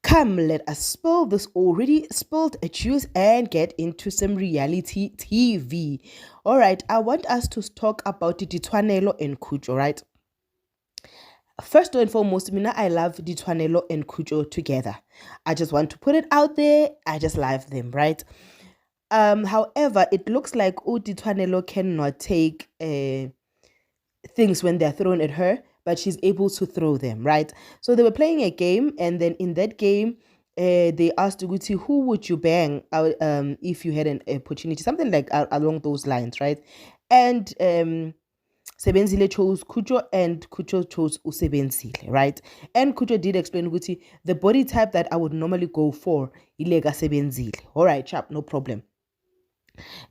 Come, let us spill this already spilled juice and get into some reality TV. All right, I want us to talk about Ditshwanelo and Khutjo, right? First and foremost, Mina, I love Ditshwanelo and Khutjo together. I just want to put it out there. I just love them, right? However, it looks like Ditshwanelo cannot take things when they're thrown at her, but she's able to throw them, right? So they were playing a game, and then in that game, they asked Uguti, who would you bang out if you had an opportunity, something like along those lines, right? And Sebenzile chose Khutjo and Khutjo chose Usebenzile, right? And Khutjo did explain Uguti, the body type that I would normally go for, Ilega Sebenzile. All right, chap, no problem.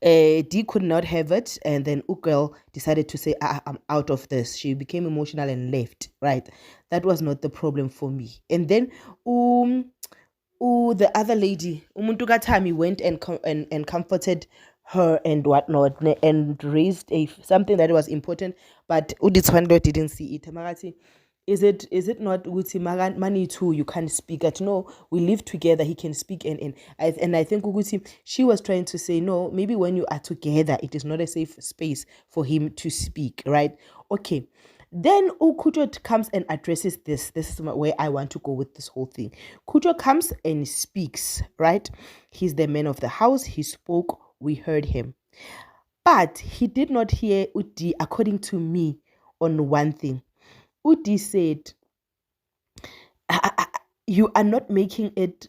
Dee could not have it, and then Ukel decided to say, I'm out of this. She became emotional and left, right? That was not the problem for me. And then the other lady, Umuntu Katami, went and comforted her and whatnot, and raised something that was important, but Uditswando didn't see it. Magati, is it not Uguti money too? You can't speak at no. We live together. He can speak and I think Uguti, she was trying to say no. Maybe when you are together, it is not a safe space for him to speak, right? Okay. Then Khutjo comes and addresses this. This is where I want to go with this whole thing. Khutjo comes and speaks, right? He's the man of the house. He spoke. We heard him. But he did not hear Udi, according to me, on one thing. Udi said, you are not making it,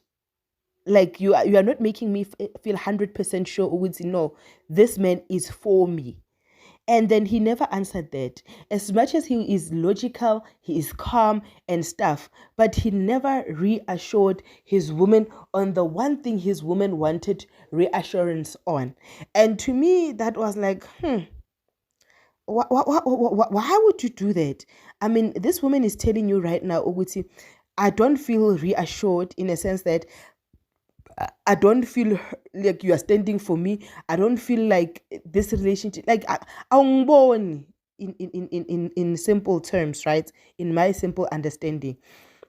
like you are not making me feel 100% sure, Udi, no, this man is for me. And then he never answered that. As much as he is logical, he is calm and stuff, but he never reassured his woman on the one thing his woman wanted reassurance on. And to me, that was like, why would you do that? I mean, this woman is telling you right now, Uguti, I don't feel reassured in a sense that I don't feel like you are standing for me. I don't feel like this relationship, like I'm born in simple terms, right? In my simple understanding.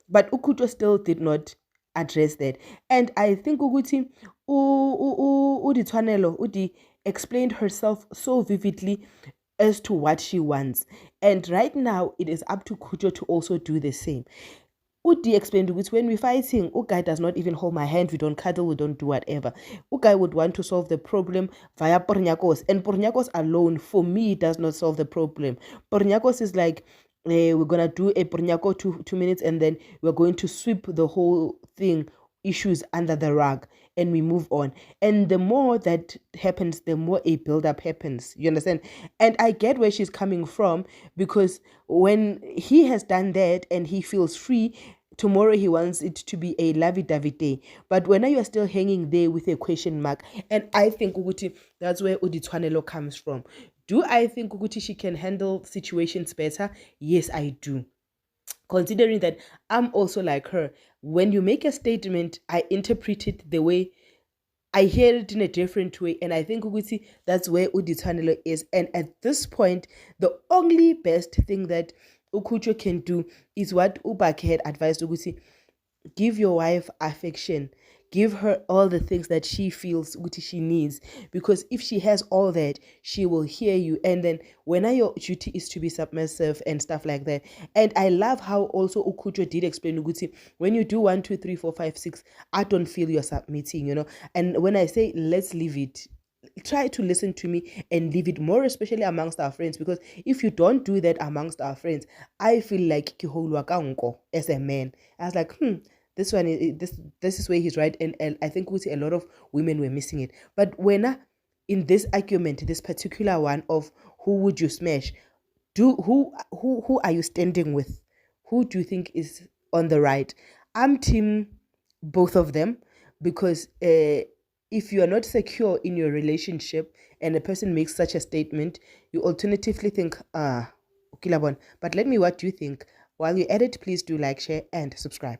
But Ukuto still did not address that. And I think Uguti Uditswanelo Udi explained herself so vividly as to what she wants. And right now it is up to Khutjo to also do the same. Udi explained which when we're fighting, Ugai does not even hold my hand, we don't cuddle, we don't do whatever. Ugai would want to solve the problem via Pornyakos, and Pornyakos alone, for me, does not solve the problem. Pornyakos is like, we're gonna do a Pornyako 2 minutes, and then we're going to sweep the whole thing, issues under the rug, and we move on. And the more that happens, the more a build-up happens. You understand? And I get where she's coming from, because when he has done that and he feels free, tomorrow he wants it to be a lovey-dovey day. But when you are still hanging there with a question mark, and I think Uguti, that's where Uditswanelo comes from. Do I think Uguti she can handle situations better? Yes, I do. Considering that I'm also like her, when you make a statement, I interpret it the way I hear it in a different way, and I think Uguti, that's where Uditswanelo is. And at this point, the only best thing that Ukucho can do is what Ubake had advised Uguti: give your wife affection, give her all the things that she feels she needs, because if she has all that, she will hear you. And then when your duty is to be submissive and stuff like that. And I love how also Ukucho did explain Uguti, when you do 1 2 3 4 5 6, I don't feel you're submitting. And when I say let's leave it, try to listen to me and leave it, more especially amongst our friends, because if you don't do that amongst our friends, I feel like as a man. I was like, this one this is where he's right. And I think a lot of women were missing it. But when in this argument, this particular one of who would you smash, who are you standing with? Who do you think is on the right? I'm team both of them, because if you are not secure in your relationship and a person makes such a statement, you alternatively think, Kilabon. But let me, what do you think? While you're at it, please do like, share, and subscribe.